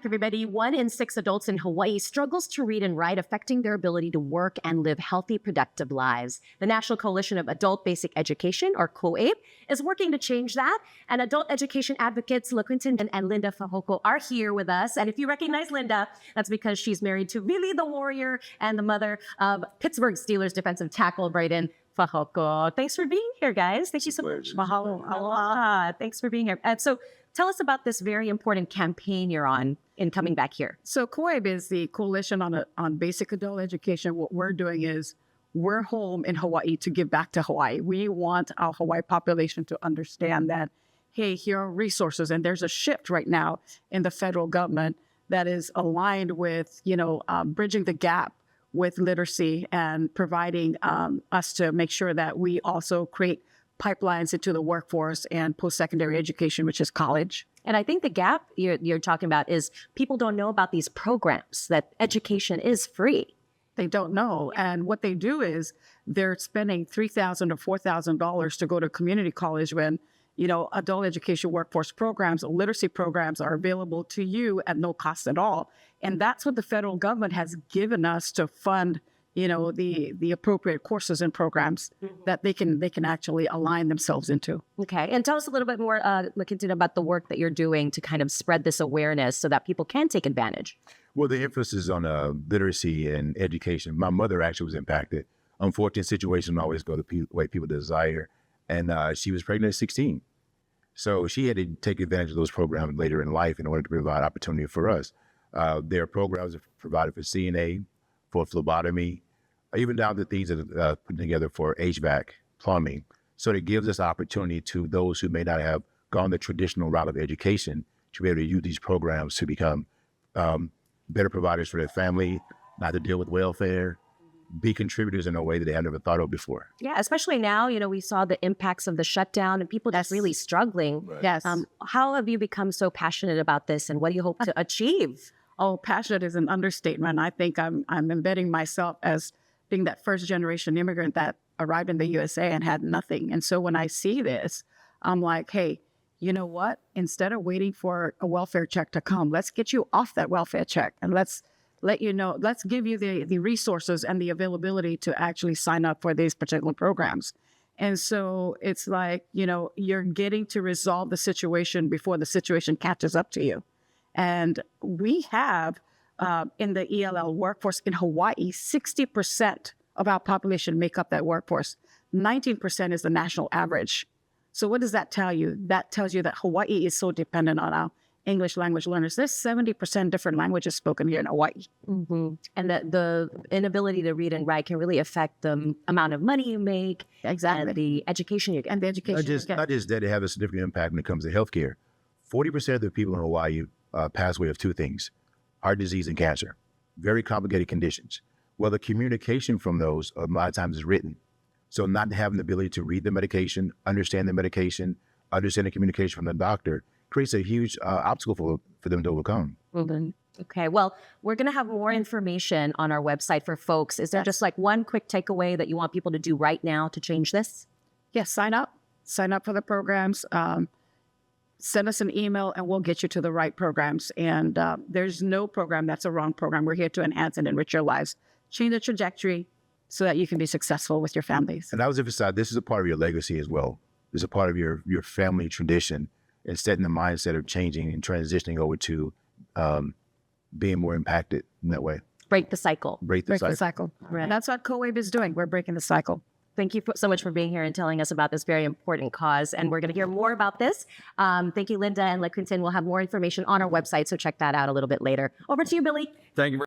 everybody. 1 in 6 adults in Hawaii struggles to read and write, affecting their ability to work and live healthy, productive lives. The National Coalition of Adult Basic Education, or COABE, is working to change that. And adult education advocates LaQuinton and Linda Fahoko are here with us. And if you recognize Linda, that's because she's married to Billy the Warrior and the mother of Pittsburgh Steelers defensive tackle Braden Fahoko. Thanks for being here, guys. Thank you so much. Mahalo. Aloha. Thanks for being here. So tell us about this very important campaign you're on in coming back here. So COABE is the Coalition on Basic Adult Education. What we're doing is we're home in Hawaii to give back to Hawaii. We want our Hawaii population to understand that, hey, here are resources. And there's a shift right now in the federal government that is aligned with, bridging the gap with literacy and providing us to make sure that we also create pipelines into the workforce and post-secondary education, which is college. And I think the gap you're talking about is people don't know about these programs, that education is free. They don't know. And what they do is they're spending $3,000 or $4,000 to go to community college when, adult education workforce programs, literacy programs are available to you at no cost at all. And that's what the federal government has given us to fund, the appropriate courses and programs that they can actually align themselves into. Okay. And tell us a little bit more, LaQuinton, about the work that you're doing to kind of spread this awareness so that people can take advantage. Well, the emphasis on literacy and education. My mother actually was impacted. Unfortunate situation always go the way people desire. And she was pregnant at 16. So she had to take advantage of those programs later in life in order to provide opportunity for us. There are programs provided for CNA, for phlebotomy, even down to things that are put together for HVAC, plumbing. So it gives us opportunity to those who may not have gone the traditional route of education to be able to use these programs to become better providers for their family, not to deal with welfare, be contributors in a way that they had never thought of before. Yeah, especially now, we saw the impacts of the shutdown and people just really struggling. Right. Yes. How have you become so passionate about this and what do you hope to achieve? Oh, passionate is an understatement. I think I'm embedding myself as being that first generation immigrant that arrived in the USA and had nothing. And so when I see this, I'm like, hey, you know what? Instead of waiting for a welfare check to come, let's get you off that welfare check and let's give you the resources and the availability to actually sign up for these particular programs. And so it's like, you're getting to resolve the situation before the situation catches up to you. And we have in the ELL workforce in Hawaii, 60% of our population make up that workforce. 19% is the national average. So what does that tell you? That tells you that Hawaii is so dependent on our English language learners. There's 70% different languages spoken here in Hawaii. Mm-hmm. And that the inability to read and write can really affect the amount of money you make. Exactly. And the education you get. And the education Not just that, it have a significant impact when it comes to healthcare. 40% of the people in Hawaii pass away of two things: heart disease and cancer. Very complicated conditions. Well, the communication from those a lot of times is written. So not having the ability to read the medication, understand the communication from the doctor creates a huge obstacle for them to overcome. Mm-hmm. Okay, well, we're going to have more information on our website for folks. Is there just like one quick takeaway that you want people to do right now to change this? Yes, sign up for the programs. Send us an email and we'll get you to the right programs. And there's no program that's a wrong program. We're here to enhance and enrich your lives, change the trajectory so that you can be successful with your families. And I was emphasizing, this is a part of your legacy as well. It's a part of your family tradition and setting the mindset of changing and transitioning over to being more impacted in that way. Break the cycle. Break the cycle. Right. And that's what COABE is doing. We're breaking the cycle. Thank you so much for being here and telling us about this very important cause. And we're going to hear more about this. Thank you, Linda and LaQuinton. We'll have more information on our website, so check that out a little bit later. Over to you, Billy. Thank you.